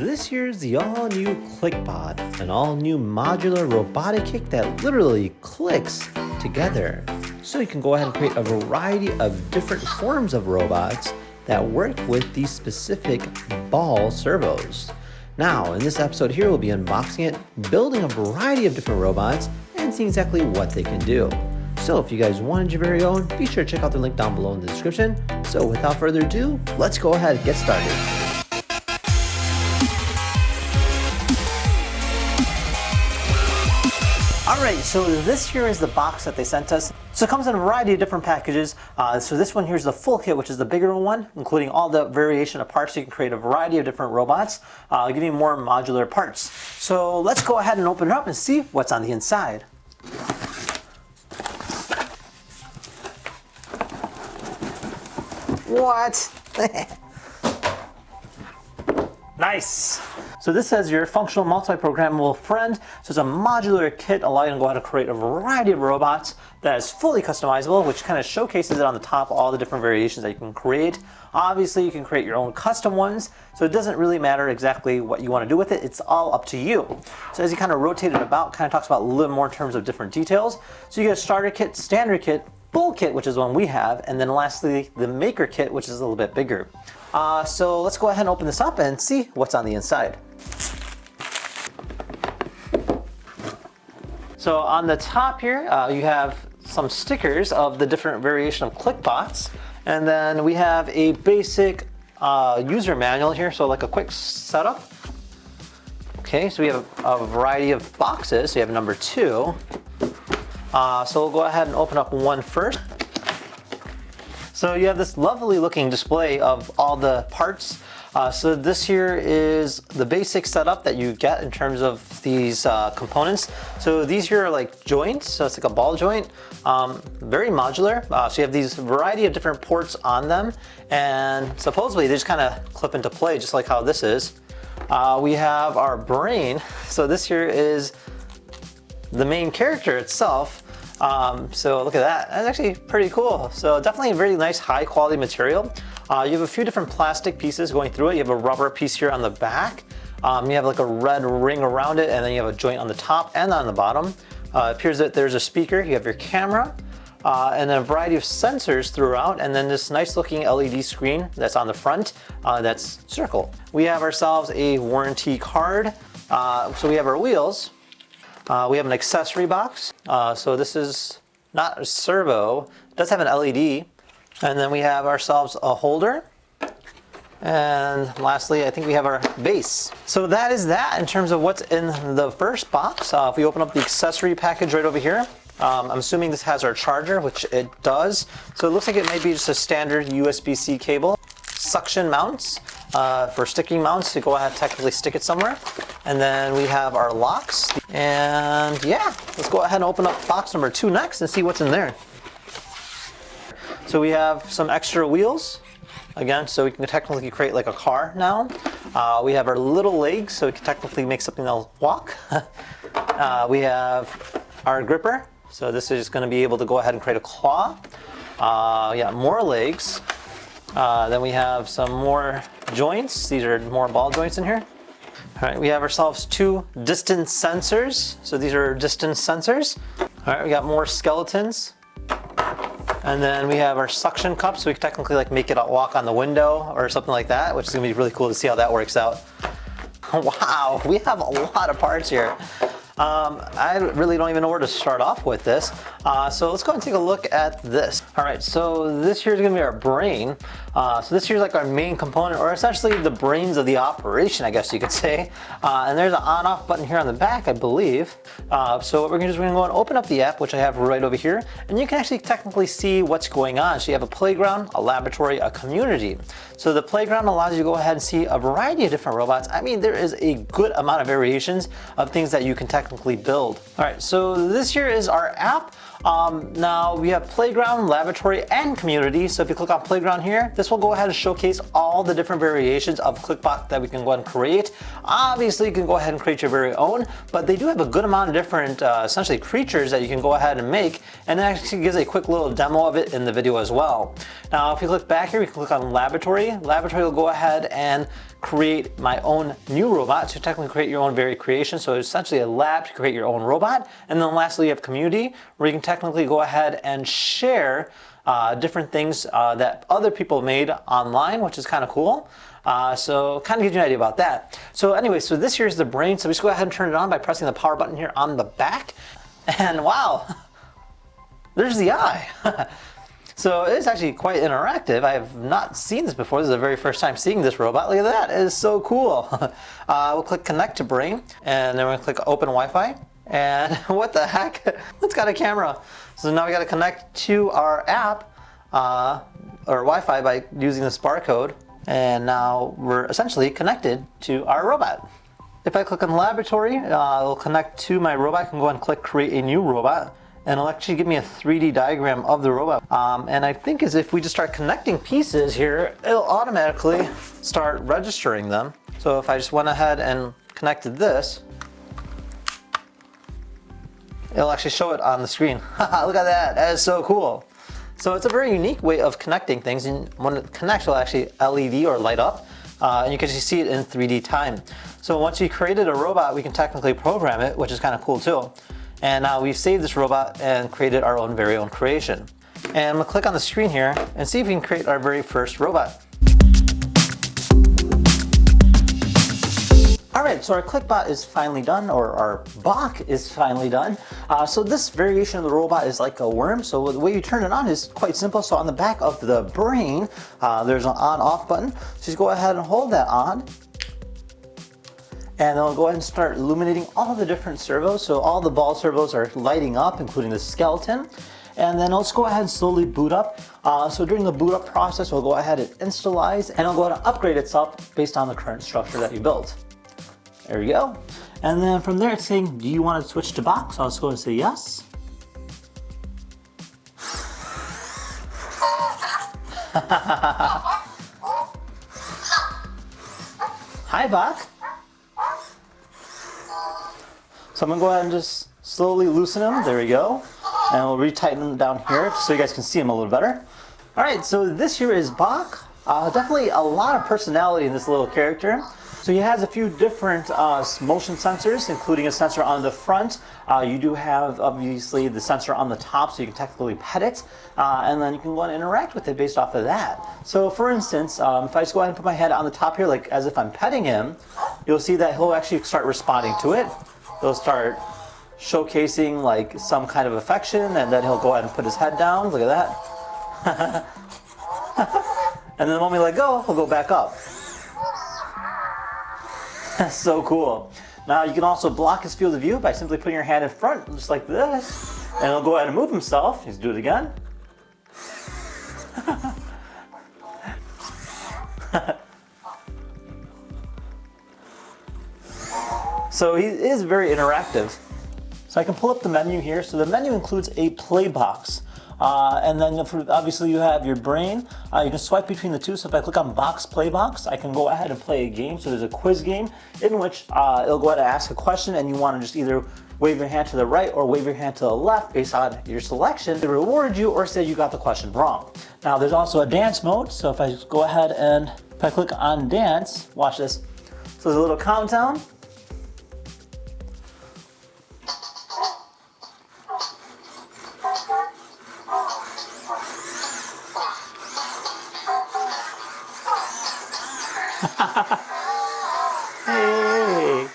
This year's the all-new ClicBot, an all-new modular robotic kit that literally clicks together. So you can go ahead and create a variety of different forms of robots that work with these specific ball servos. Now, in this episode here, we'll be unboxing it, building a variety of different robots, and seeing exactly what they can do. So if you guys wanted your very own, be sure to check out the link down below in the description. So without further ado, let's go ahead and get started. Alright, so this here is the box that they sent us. So it comes in a variety of different packages. So this one here is the full kit, which is the bigger one, including all the variation of parts so you can create a variety of different robots, giving more modular parts. So let's go ahead and open it up and see what's on the inside. What? Nice. So this says your functional multi-programmable friend. So it's a modular kit allowing you to go ahead and create a variety of robots that is fully customizable, which kind of showcases it on the top, all the different variations that you can create. Obviously, you can create your own custom ones, so it doesn't really matter exactly what you want to do with it. It's all up to you. So as you kind of rotate it about, kind of talks about a little more in terms of different details. So you get a starter kit, standard kit, full kit, which is one we have, and then lastly, the maker kit, which is a little bit bigger. So let's go ahead and open this up and see what's on the inside. So on the top here, you have some stickers of the different variation of ClicBots, and then we have a basic user manual here, so like a quick setup. Okay, so we have a variety of boxes. So you have number 2. So we'll go ahead and open up one first. So you have this lovely looking display of all the parts. So this here is the basic setup that you get in terms of these components. So these here are like joints, so it's like a ball joint, very modular. So you have these variety of different ports on them, and supposedly they just kind of clip into play just like how this is. We have our brain. So this here is the main character itself. So look at that, that's actually pretty cool. So definitely a very nice high quality material. You have a few different plastic pieces going through it. You have a rubber piece here on the back. You have like a red ring around it, and then you have a joint on the top and on the bottom. It appears that there's a speaker, you have your camera, and then a variety of sensors throughout, and then this nice looking LED screen that's on the front, that's circle. We have ourselves a warranty card. So we have our wheels. We have an accessory box. So this is not a servo, it does have an LED. And then we have ourselves a holder. And lastly, I think we have our base. So that is that in terms of what's in the first box. If we open up the accessory package right over here, I'm assuming this has our charger, which it does. So it looks like it might be just a standard USB-C cable. Suction mounts for sticking mounts to go ahead and technically stick it somewhere. And then we have our locks. And yeah, let's go ahead and open up box number 2 next and see what's in there. So we have some extra wheels, again, so we can technically create like a car now. We have our little legs, so we can technically make something else walk. We have our gripper, so this is going to be able to go ahead and create a claw. Yeah, more legs. Then we have some more joints. These are more ball joints in here. All right, we have ourselves 2 distance sensors. So these are distance sensors. All right, we got more skeletons. And then we have our suction cup, so we can technically like make it walk on the window or something like that, which is gonna be really cool to see how that works out. Wow, we have a lot of parts here. I really don't even know where to start off with this. So let's go and take a look at this. All right, so this here is gonna be our brain. So this here is like our main component, or essentially the brains of the operation, I guess you could say. And there's an on-off button here on the back, I believe. So what we're gonna do is we're gonna go and open up the app, which I have right over here, and you can actually technically see what's going on. So you have a playground, a laboratory, a community. So the playground allows you to go ahead and see a variety of different robots. I mean, there is a good amount of variations of things that you can technically build. All right, so this here is our app. Now we have playground, laboratory, and community. So if you click on playground here, this will go ahead and showcase all the different variations of ClicBot that we can go ahead and create. Obviously, you can go ahead and create your very own, but they do have a good amount of different, essentially creatures that you can go ahead and make, and it actually gives a quick little demo of it in the video as well. Now, if you click back here, we can click on laboratory. Laboratory will go ahead and create my own new robot. So technically create your own very creation. So it's essentially a lab to create your own robot. And then lastly, you have community, where you can technically go ahead and share different things that other people made online, which is kind of cool. So kind of gives you an idea about that. So anyway, so this here is the brain. So we just go ahead and turn it on by pressing the power button here on the back. And wow, there's the eye. So it's actually quite interactive. I have not seen this before. This is the very first time seeing this robot. Look at that, it is so cool. We'll click connect to brain, and then we'll click open Wi-Fi. And what the heck? It's got a camera. So now we got to connect to our app or Wi-Fi by using this barcode. And now we're essentially connected to our robot. If I click on laboratory, it'll connect to my robot. I can go and click create a new robot. And it'll actually give me a 3D diagram of the robot. And I think as if we just start connecting pieces here, it'll automatically start registering them. So if I just went ahead and connected this, it'll actually show it on the screen. Look at that, that is so cool. So it's a very unique way of connecting things, and when it connects, it'll actually LED or light up, and you can just see it in 3D time. So once we created a robot, we can technically program it, which is kind of cool too. And now we've saved this robot and created our own very own creation. And we'll click on the screen here and see if we can create our very first robot. Alright, so our ClicBot is finally done, or our Bach is finally done. So this variation of the robot is like a worm. So the way you turn it on is quite simple. So on the back of the brain, there's an on-off button. So just go ahead and hold that on. And then we'll go ahead and start illuminating all the different servos. So all the ball servos are lighting up, including the skeleton. And then let's go ahead and slowly boot up. So during the boot up process, we'll go ahead and instalize, and it'll go ahead and upgrade itself based on the current structure that you built. There we go. And then from there, it's saying, do you want to switch to Bach? So I'll just go and say yes. Hi, Bach. So I'm gonna go ahead and just slowly loosen him. There we go. And we'll retighten him down here so you guys can see him a little better. All right, so this here is Bach. Definitely a lot of personality in this little character. So he has a few different motion sensors, including a sensor on the front. You do have, obviously, the sensor on the top, so you can technically pet it. And then you can go and interact with it based off of that. So for instance, if I just go ahead and put my head on the top here, like as if I'm petting him, you'll see that he'll actually start responding to it. He'll start showcasing like some kind of affection, and then he'll go ahead and put his head down. Look at that. And then when we let go, he'll go back up. That's so cool. Now you can also block his field of view by simply putting your hand in front, just like this. And he'll go ahead and move himself. Let's do it again. So he is very interactive. So I can pull up the menu here. So the menu includes a play box. And then obviously you have your brain. You can swipe between the two. So if I click on box play box, I can go ahead and play a game. So there's a quiz game in which it'll go ahead and ask a question, and you want to just either wave your hand to the right or wave your hand to the left based on your selection to reward you or say you got the question wrong. Now there's also a dance mode. So if I go ahead and if I click on dance, watch this. So there's a little countdown. Hey.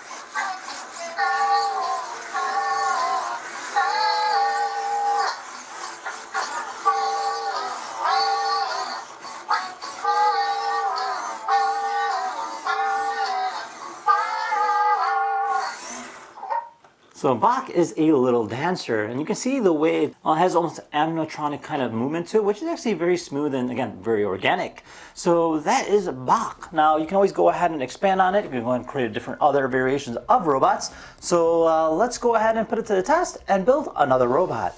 So Bach is a little dancer, and you can see the way it has almost animatronic kind of movement to it, which is actually very smooth and, again, very organic. So that is Bach. Now you can always go ahead and expand on it. You can go ahead and create different other variations of robots. So let's go ahead and put it to the test and build another robot.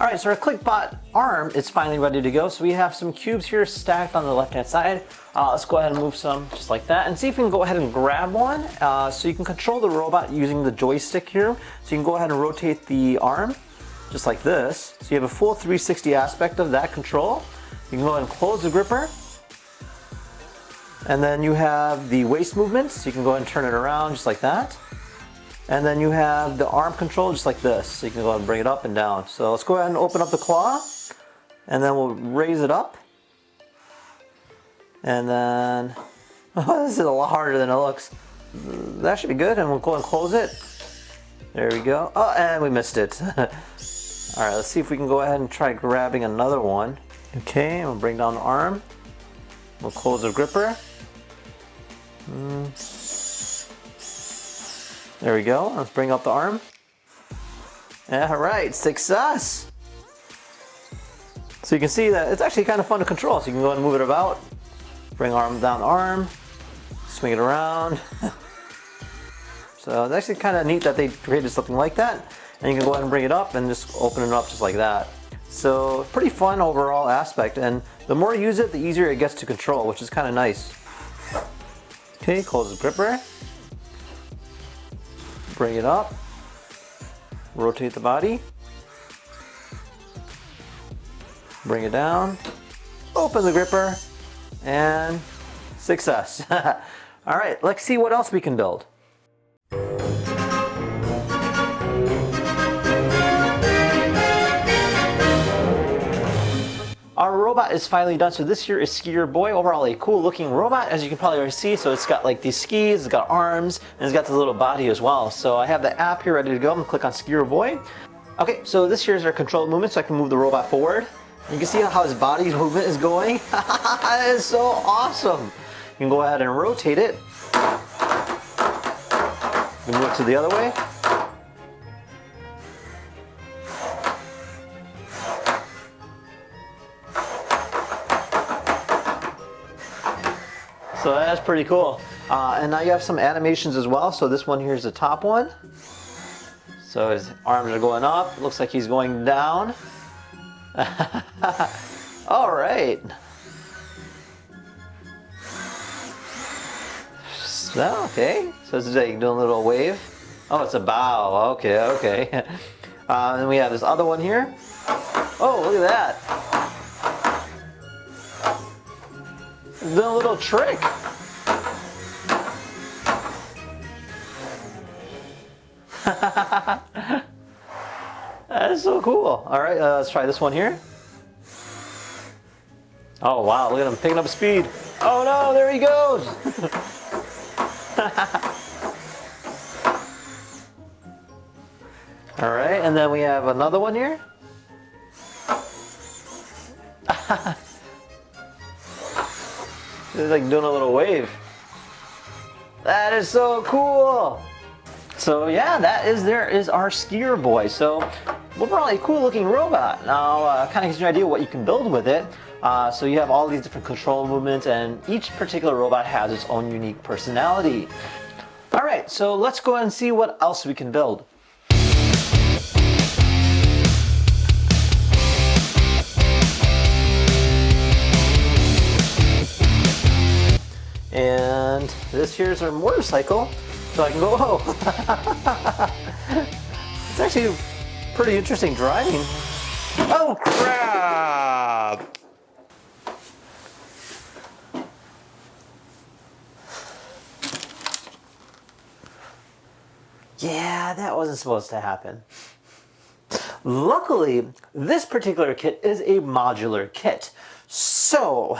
Alright, so our ClicBot arm is finally ready to go. So we have some cubes here stacked on the left hand side. Let's go ahead and move some just like that and see if we can go ahead and grab one. So you can control the robot using the joystick here. So you can go ahead and rotate the arm just like this. So you have a full 360 aspect of that control. You can go ahead and close the gripper. And then you have the waist movements. So you can go ahead and turn it around just like that. And then you have the arm control just like this. So you can go ahead and bring it up and down. So let's go ahead and open up the claw. And then we'll raise it up. And then, oh, this is a lot harder than it looks. That should be good, and we'll go and close it. There we go. Oh, and we missed it. All right, let's see if we can go ahead and try grabbing another one. Okay, and we'll bring down the arm. We'll close the gripper. There we go. Let's bring up the arm. All right, success. So you can see that it's actually kind of fun to control. So you can go and move it about. Bring arm down arm, swing it around. So it's actually kind of neat that they created something like that. And you can go ahead and bring it up and just open it up just like that. So pretty fun overall aspect. And the more you use it, the easier it gets to control, which is kind of nice. Okay, close the gripper. Bring it up. Rotate the body. Bring it down. Open the gripper. And success. All right, let's see what else we can build. Our robot is finally done. So this here is Skier Boy. Overall a cool looking robot, as you can probably already see. So it's got like these skis, it's got arms, and it's got the little body as well. So I have the app here ready to go. I'm gonna click on Skier Boy. Okay, so this here is our control movement, so I can move the robot forward. You can see how his body's movement is going. That is so awesome. You can go ahead and rotate it. You move it to the other way. So that's pretty cool. And now you have some animations as well. So this one here is the top one. So his arms are going up. Looks like he's going down. All right. So, okay. So this is like doing a little wave. Oh, it's a bow. Okay, okay. And we have this other one here. Oh, look at that. Doing a little trick. That is so cool. All right, let's try this one here. Oh wow, look at him picking up speed. Oh no, there he goes. All right, and then we have another one here. It's like doing a little wave. That is so cool. So yeah, there is our Skier Boy. So overall a cool looking robot. Now kind of gives you an idea what you can build with it. So you have all these different control movements, and each particular robot has its own unique personality. All right, so let's go ahead and see what else we can build. And this here's our motorcycle, so I can go, oh. It's actually pretty interesting driving. Oh crap! Yeah, that wasn't supposed to happen. Luckily, this particular kit is a modular kit. So,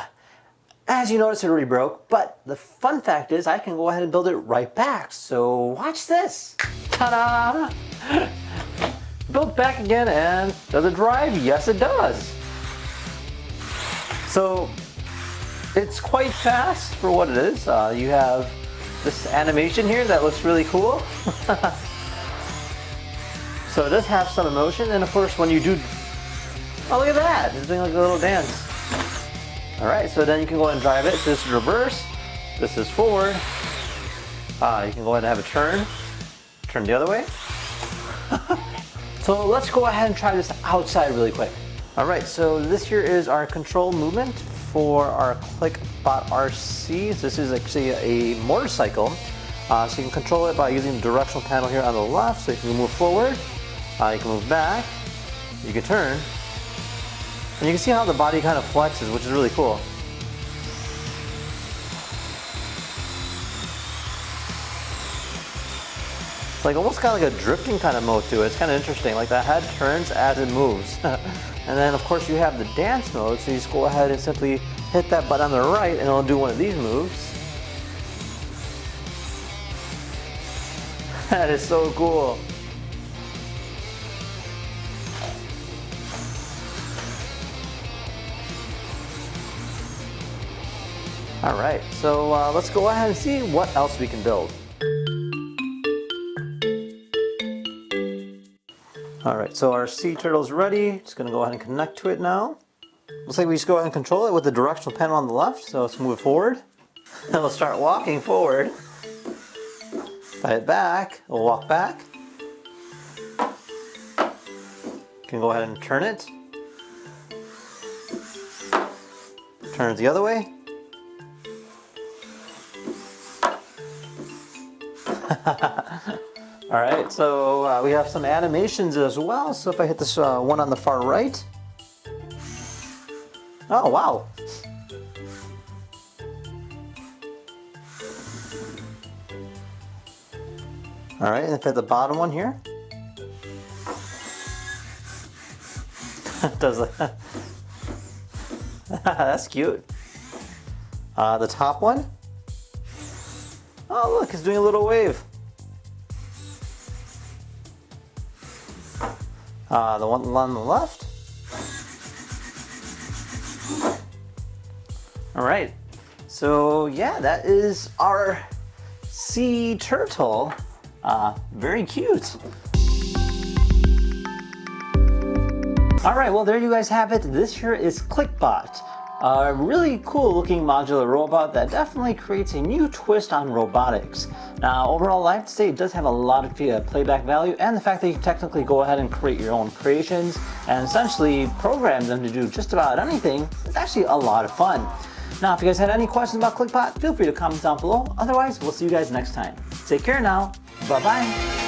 as you notice, it already broke, but the fun fact is I can go ahead and build it right back. So watch this. Ta-da! Built back again, and does it drive? Yes, it does. So it's quite fast for what it is. You have this animation here that looks really cool. So it does have some emotion, and of course when you do, oh look at that, it's doing like a little dance. Alright, so then you can go ahead and drive it. So this is reverse, this is forward. You can go ahead and have a turn the other way. So let's go ahead and try this outside really quick. Alright, so this here is our control movement for our ClicBot ClicBot RC. This is actually a motorcycle. So you can control it by using the directional panel here on the left. So you can move forward, you can move back, you can turn, and you can see how the body kind of flexes, which is really cool. It's like almost kind of like a drifting kind of mode to it. It's kind of interesting. Like the head turns as it moves. And then of course you have the dance mode. So you just go ahead and simply hit that button on the right and it'll do one of these moves. That is so cool. All right, so let's go ahead and see what else we can build. All right, so our sea turtle's ready. Just gonna go ahead and connect to it now. Looks like we just go ahead and control it with the directional panel on the left. So let's move it forward. And we'll start walking forward. If I hit back, we'll walk back. Can go ahead and turn it. Turns the other way. All right, so we have some animations as well. So if I hit this one on the far right. Oh, wow. All right, and if I hit the bottom one here. Does that. That's cute. The top one. Oh, look, it's doing a little wave. The one on the left. All right, so yeah, that is our sea turtle. Very cute. All right, well, there you guys have it. This here is ClicBot. A really cool looking modular robot that definitely creates a new twist on robotics. Now, overall, I have to say it does have a lot of playback value, and the fact that you can technically go ahead and create your own creations and essentially program them to do just about anything is actually a lot of fun. Now, if you guys had any questions about ClicBot, feel free to comment down below. Otherwise, we'll see you guys next time. Take care now. Bye-bye.